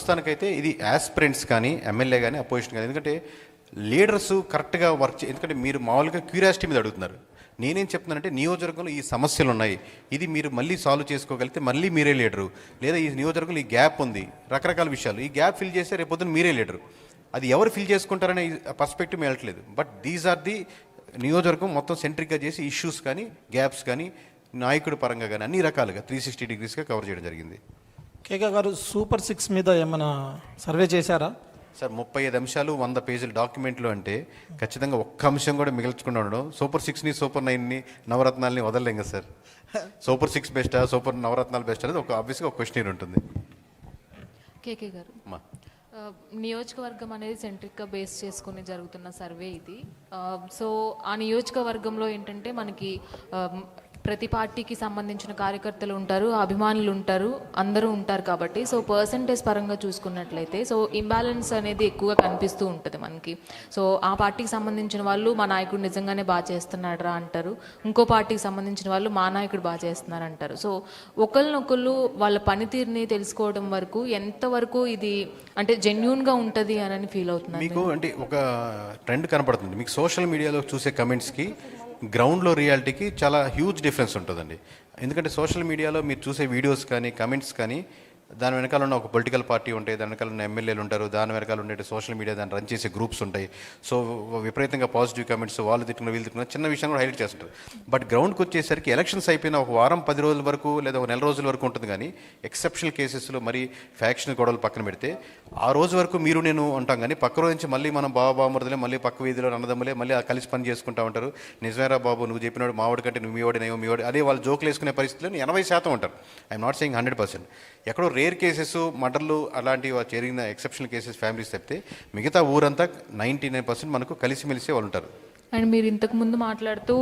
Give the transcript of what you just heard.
ప్రస్తుతానికైతే ఇది యాస్పిరెంట్స్ కానీ ఎమ్మెల్యే కానీ అపోజిషన్ కానీ, ఎందుకంటే లీడర్స్ కరెక్ట్గా వర్క్ ఎందుకంటే మీరు మామూలుగా క్యూరియాసిటీ మీద అడుగుతున్నారు. నేనేం చెప్తున్నానంటే నియోజకవర్గంలో ఈ సమస్యలు ఉన్నాయి, ఇది మీరు మళ్ళీ సాల్వ్ చేసుకోగలిగితే మళ్ళీ మీరే లీడరు, లేదా ఈ నియోజకవర్గంలో ఈ గ్యాప్ ఉంది, రకరకాల విషయాలు, ఈ గ్యాప్ ఫిల్ చేస్తే రేపొద్దున మీరే లీడరు. అది ఎవరు ఫిల్ చేసుకుంటారనే పర్స్పెక్టివ్ వెళ్ళట్లేదు. బట్ దీస్ ఆర్ ది నియోజకవర్గం మొత్తం సెంట్రిక్గా చేసి ఇష్యూస్ కానీ గ్యాప్స్ కానీ నాయకుడి పరంగా కానీ అన్ని రకాలుగా 360 degreesగా కవర్ చేయడం జరిగింది. కేకే గారు, సూపర్ 6 మీద ఏమైనా సర్వే చేశారా? సార్ 35 అంశాలు 100 పేజీల డాక్యుమెంట్లు అంటే ఖచ్చితంగా ఒక్క అంశం కూడా మిగిల్చకుండా ఉండడం. సూపర్ 6ని సూపర్ 9ని నవరత్నాలని వదలలేం కదా సార్. సూపర్ 6 బెస్టా సూపర్ నవరత్నాలు బెస్ట్ అనేది ఆబ్వియస్గా ఒక క్వశ్చన్ ఉంటుంది. కేకే గారు, నియోజకవర్గం అనేది సెంట్రిక్గా బేస్ చేసుకుని జరుగుతున్న సర్వే ఇది. సో ఆ నియోజకవర్గంలో ఏంటంటే మనకి ప్రతి పార్టీకి సంబంధించిన కార్యకర్తలు ఉంటారు, అభిమానులు ఉంటారు, అందరూ ఉంటారు కాబట్టి సో పర్సంటేజ్ పరంగా చూసుకున్నట్లయితే సో ఇంబ్యాలెన్స్ అనేది ఎక్కువగా కనిపిస్తూ ఉంటుంది మనకి. సో ఆ పార్టీకి సంబంధించిన వాళ్ళు మా నాయకుడు నిజంగానే బాగా చేస్తున్నాడు అంటారు, ఇంకో పార్టీకి సంబంధించిన వాళ్ళు మా నాయకుడు బాగా చేస్తున్నారు అంటారు. సో ఒకళ్ళనొకళ్ళు వాళ్ళ పనితీరుని తెలుసుకోవడం వరకు ఎంతవరకు ఇది అంటే జెన్యూన్గా ఉంటుంది అని ఫీల్ అవుతున్నారు మీకు? అంటే ఒక ట్రెండ్ కనపడుతుంది మీకు సోషల్ మీడియాలో చూసే కమెంట్స్కి గ్రౌండ్లో రియాలిటీకి చాలా హ్యూజ్ డిఫరెన్స్ ఉంటుందండి. ఎందుకంటే సోషల్ మీడియాలో మీరు చూసే వీడియోస్ కానీ కమెంట్స్ కానీ దాని వెనకాల ఉన్న ఒక పొలిటికల్ పార్టీ ఉంటాయి, దాని వెనకాల ఉన్న ఎమ్మెల్యేలు ఉంటారు, దాని వెనకాల ఉండే సోషల్ మీడియా దాన్ని రన్ చేసే గ్రూప్స్ ఉంటాయి. సో విపరీతంగా పాజిటివ్ కమెంట్స్, వాళ్ళు తిట్టుకున్న వీళ్ళు తిట్టుకున్న చిన్న విషయం కూడా హైలైట్ చేస్తుంటారు. బట్ గ్రౌండ్కి వచ్చేసరికి ఎలక్షన్స్ అయిపోయిన ఒక వారం 10 రోజుల వరకు లేదా ఒక నెల రోజుల వరకు ఉంటుంది. కానీ ఎక్సెప్షనల్ కేసెస్లో మరి ఫ్యాక్షన్ గొడవలు పక్కన పెడితే ఆ రోజు వరకు మీరు నేను ఉంటాం. కానీ పక్క రోజు నుంచి మళ్ళీ మనం బావమరుదులే, మళ్ళీ పక్క వీధిలో అన్నదమ్ములే, మళ్ళీ కలిసి పని చేసుకుంటూ ఉంటారు. నిజమేరా బాబు, నువ్వు చెప్పినాడు మావాడి కంటే నువ్వు మీవాడినేమో మీవాడి, అదే వాళ్ళు జోకులు వేసుకునే పరిస్థితుల్లో 80% ఉంటారు. I'm not saying 100%. ఎక్కడో రేర్ కేసెస్, మర్డర్లు అలాంటివి జరిగిన ఎక్సెప్షనల్ కేసెస్ ఫ్యామిలీస్ తప్పితే మిగతా ఊరంతా 99% మనకు కలిసిమెలిసే వాళ్ళు ఉంటారు. అండ్ మీరు ఇంతకు ముందు మాట్లాడుతూ